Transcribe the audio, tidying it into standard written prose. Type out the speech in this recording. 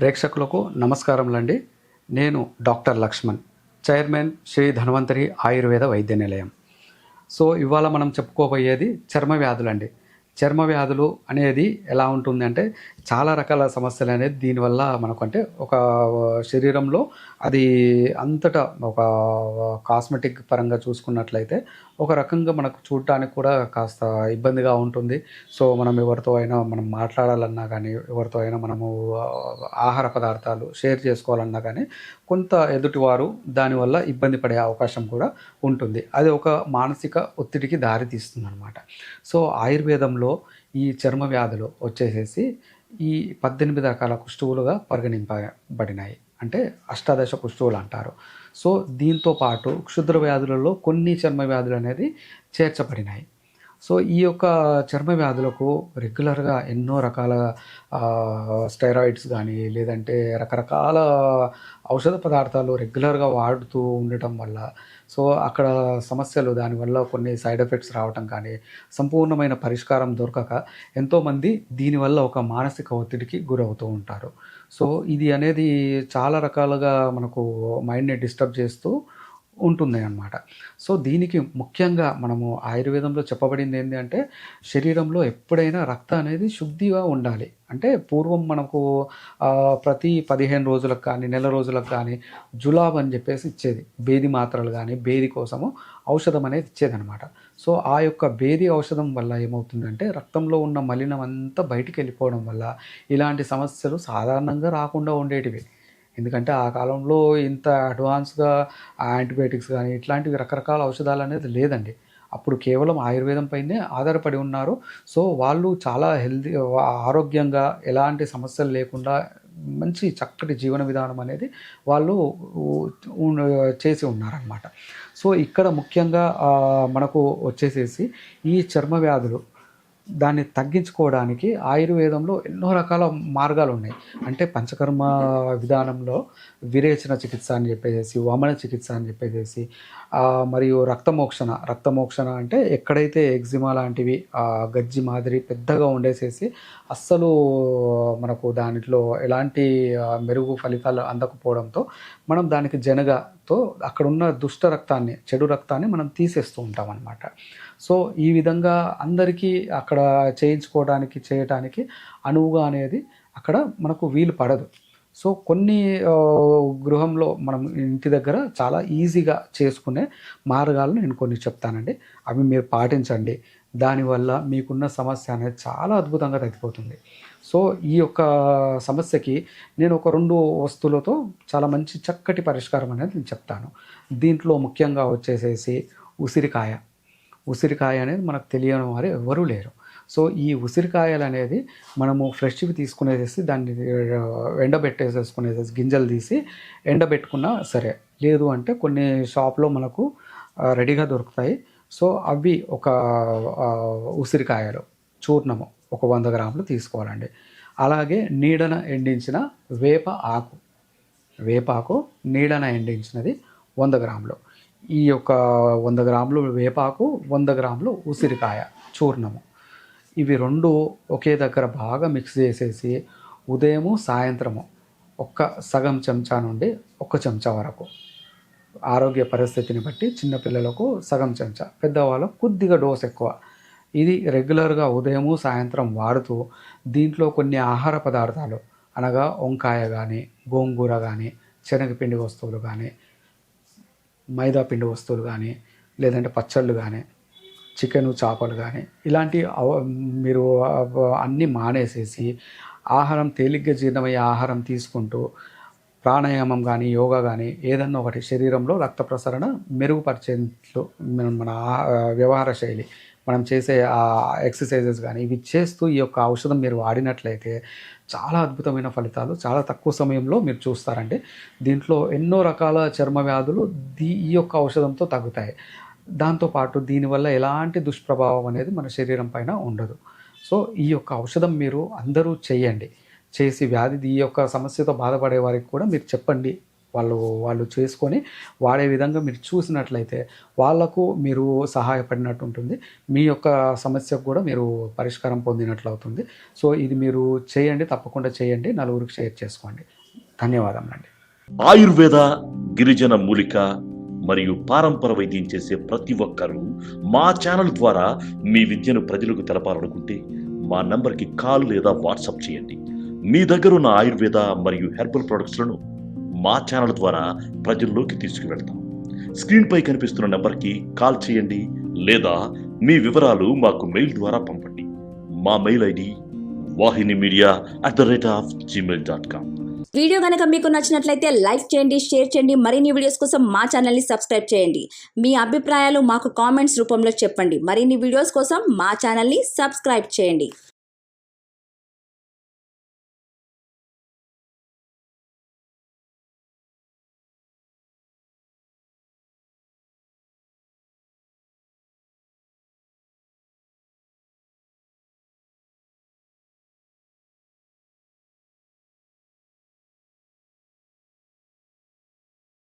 ప్రేక్షకులకు నమస్కారములండి. నేను doctor Laxman, chairman Shri Dhanvantari Ayurveda వైద్య నిలయం. సో ఇవాళ మనం చెప్పుకోబోయేది చర్మ వ్యాధులండి. చర్మ వ్యాధులు అనేది ఎలా ఉంటుందంటే చాలా రకాల సమస్యలు అనేది దీనివల్ల మనకు అంటే ఒక శరీరంలో అది అంతటా ఒక కాస్మెటిక్ పరంగా చూసుకున్నట్లయితే ఒక రకంగా మనకు చూడటానికి కూడా కాస్త ఇబ్బందిగా ఉంటుంది. సో మనం ఎవరితో అయినా మనం మాట్లాడాలన్నా కానీ, ఎవరితో అయినా మనము ఆహార పదార్థాలు షేర్ చేసుకోవాలన్నా కానీ కొంత ఎదుటివారు దానివల్ల ఇబ్బంది పడే అవకాశం కూడా ఉంటుంది. అది ఒక మానసిక ఒత్తిడికి దారితీస్తుంది అనమాట. సో ఆయుర్వేదంలో ఈ చర్మ వ్యాధులు వచ్చేసేసి ఈ 18 రకాల కుష్ఠువులుగా పరిగణింపబడినాయి. అంటే అష్టాదశ కుష్ఠువులు అంటారు. సో దీంతో పాటు క్షుద్ర వ్యాధులలో కొన్ని చర్మ వ్యాధులు అనేది చేర్చబడినాయి. సో ఈ యొక్క చర్మ వ్యాధులకు రెగ్యులర్గా ఎన్నో రకాల స్టెరాయిడ్స్ కానీ లేదంటే రకరకాల ఔషధ పదార్థాలు రెగ్యులర్గా వాడుతూ ఉండటం వల్ల సో అక్కడ సమస్యలు దానివల్ల కొన్ని సైడ్ ఎఫెక్ట్స్ రావటం కానీ సంపూర్ణమైన పరిష్కారం దొరకక ఎంతోమంది దీనివల్ల ఒక మానసిక ఒత్తిడికి గురవుతూ ఉంటారు. సో ఇది అనేది చాలా రకాలుగా మనకు మైండ్ని డిస్టర్బ్ చేస్తూ ఉంటుంది అన్నమాట. సో దీనికి ముఖ్యంగా మనము ఆయుర్వేదంలో చెప్పబడింది ఏంటి అంటే శరీరంలో ఎప్పుడైనా రక్తం అనేది శుద్ధిగా ఉండాలి. అంటే పూర్వం మనకు ప్రతి 15 రోజులకు కానీ నెల రోజులకు కానీ జులాబ్ అని చెప్పేసి ఇచ్చేది. భేది మాత్రలు కానీ భేది కోసము ఔషధం అనేది ఇచ్చేదనమాట. సో ఆ యొక్క భేది ఔషధం వల్ల ఏమవుతుందంటే రక్తంలో ఉన్న మలినం అంతా బయటికి వెళ్ళిపోవడం వల్ల ఇలాంటి సమస్యలు సాధారణంగా రాకుండా ఉండేటివి. ఎందుకంటే ఆ కాలంలో ఇంత అడ్వాన్స్గా యాంటీబయాటిక్స్ కానీ ఇట్లాంటివి రకరకాల ఔషధాలు అనేది లేదండి. అప్పుడు కేవలం ఆయుర్వేదం పైనే ఆధారపడి ఉన్నారు. సో వాళ్ళు చాలా ఆరోగ్యంగా ఎలాంటి సమస్యలు లేకుండా మంచి చక్కటి జీవన విధానం అనేది వాళ్ళు చేసి ఉన్నారనమాట. సో ఇక్కడ ముఖ్యంగా మనకు వచ్చేసేసి ఈ చర్మ వ్యాధులు దాన్ని తగ్గించుకోవడానికి ఆయుర్వేదంలో ఎన్నో రకాల మార్గాలు ఉన్నాయి. అంటే పంచకర్మ విధానంలో విరేచన చికిత్స అని చెప్పేసి, వమన చికిత్స అని చెప్పేసి, మరియు రక్తమోక్షణ అంటే ఎక్కడైతే ఎగ్జిమా లాంటివి గజ్జి మాదిరి పెద్దగా ఉండేసేసి అస్సలు మనకు దానిలో ఎలాంటి మెరుగు ఫలితాలు అందకపోవడంతో మనం దానికి జనగతో అక్కడున్న దుష్ట రక్తాన్ని, చెడు రక్తాన్ని మనం తీసేస్తూ ఉంటాం అన్నమాట. సో ఈ విధంగా అందరికీ అక్కడ చేయటానికి అనువుగా అనేది అక్కడ మనకు వీలు పడదు. సో కొన్ని గృహంలో మనం ఇంటి దగ్గర చాలా ఈజీగా చేసుకునే మార్గాలను నేను కొన్ని చెప్తానండి. అవి మీరు పాటించండి. దానివల్ల మీకున్న సమస్య అనేది చాలా అద్భుతంగా తగ్గిపోతుంది. సో ఈ యొక్క సమస్యకి నేను ఒక 2 వస్తువులతో చాలా మంచి చక్కటి పరిష్కారం అనేది నేను చెప్తాను. దీంట్లో ముఖ్యంగా వచ్చేసేసి ఉసిరికాయ అనేది మనకు తెలియని వారు ఎవరూ లేరు. సో ఈ ఉసిరికాయలు అనేది మనము ఫ్రెష్వి తీసుకునేసేసి దాన్ని ఎండబెట్టేసేసుకునేసేసి గింజలు తీసి ఎండబెట్టుకున్నా సరే, లేదు అంటే కొన్ని షాప్లో మనకు రెడీగా దొరుకుతాయి. సో అవి ఒక ఉసిరికాయలు చూర్ణము ఒక 100 గ్రాములు తీసుకోవాలండి. అలాగే నీడన ఎండించిన వేపాకు నీడన ఎండించినది 100 గ్రాములు. ఈ యొక్క 100 గ్రాములు వేపాకు, 100 గ్రాములు ఉసిరికాయ చూర్ణము, ఇవి 2 ఒకే దగ్గర బాగా మిక్స్ చేసేసి ఉదయము సాయంత్రము సగం చెంచా నుండి 1 చెంచా వరకు, ఆరోగ్య పరిస్థితిని బట్టి చిన్నపిల్లలకు సగం చెంచా, పెద్దవాళ్ళకు కొద్దిగా డోస్ ఎక్కువ, ఇది రెగ్యులర్గా ఉదయము సాయంత్రం వాడుతూ దీంట్లో కొన్ని ఆహార పదార్థాలు అనగా వంకాయ కానీ, గోంగూర కానీ, శనగపిండి వస్తువులు కానీ, మైదా పిండి వస్తువులు కానీ, లేదంటే పచ్చళ్ళు కానీ, చికెను చేపలు కానీ ఇలాంటి మీరు అన్నీ మానేసేసి ఆహారం తేలిగ్గా జీర్ణమయ్యే ఆహారం తీసుకుంటూ ప్రాణాయామం కానీ, యోగా కానీ ఏదన్నా ఒకటి శరీరంలో రక్త ప్రసరణ మెరుగుపరిచేట్లు మన వ్యవహార శైలి, మనం చేసే ఎక్సర్సైజెస్ కానీ ఇవి చేస్తూ ఈ యొక్క ఔషధం మీరు వాడినట్లయితే చాలా అద్భుతమైన ఫలితాలు చాలా తక్కువ సమయంలో మీరు చూస్తారండి. దీంట్లో ఎన్నో రకాల చర్మ వ్యాధులు ఈ యొక్క ఔషధంతో తగ్గుతాయి. దాంతోపాటు దీనివల్ల ఎలాంటి దుష్ప్రభావం అనేది మన శరీరం పైన ఉండదు. సో ఈ యొక్క ఔషధం మీరు అందరూ చేసి ఈ యొక్క సమస్యతో బాధపడే వారికి కూడా మీరు చెప్పండి. వాళ్ళు చేసుకొని వాడే విధంగా మీరు చూసినట్లయితే వాళ్ళకు మీరు సహాయపడినట్టు ఉంటుంది. మీ యొక్క సమస్యకు కూడా మీరు పరిష్కారం పొందినట్లు అవుతుంది. సో ఇది మీరు చేయండి, తప్పకుండా చేయండి, నలుగురికి షేర్ చేసుకోండి. ధన్యవాదములండి. ఆయుర్వేద, గిరిజన మూలిక మరియు పారంపర వైద్యం చేసే ప్రతి ఒక్కరూ మా ఛానల్ ద్వారా మీ విద్యను ప్రజలకు తెలపాలనుకుంటే మా నంబర్కి కాల్ లేదా వాట్సాప్ చేయండి. మీ దగ్గర ఉన్న ఆయుర్వేద మరియు హెర్బల్ ప్రొడక్ట్స్లను మా ఛానల్ ద్వారా ప్రజల్లోకి తీసుకువెళ్తాం. స్క్రీన్పై కనిపిస్తున్న నెంబర్కి కాల్ చేయండి లేదా మీ వివరాలు మాకు మెయిల్ ద్వారా పంపండి. మా మెయిల్ ఐడి wahinimedia@gmail.com. వీడియో కనుక మీకు నచ్చినట్లయితే లైక్ చేయండి, షేర్ చేయండి. మరిన్ని వీడియోస్ కోసం మా ఛానల్ని సబ్స్క్రైబ్ చేయండి. మీ అభిప్రాయాలు మాకు కామెంట్స్ రూపంలో చెప్పండి. మరిన్ని వీడియోస్ కోసం మా ఛానల్ని సబ్స్క్రైబ్ చేయండి.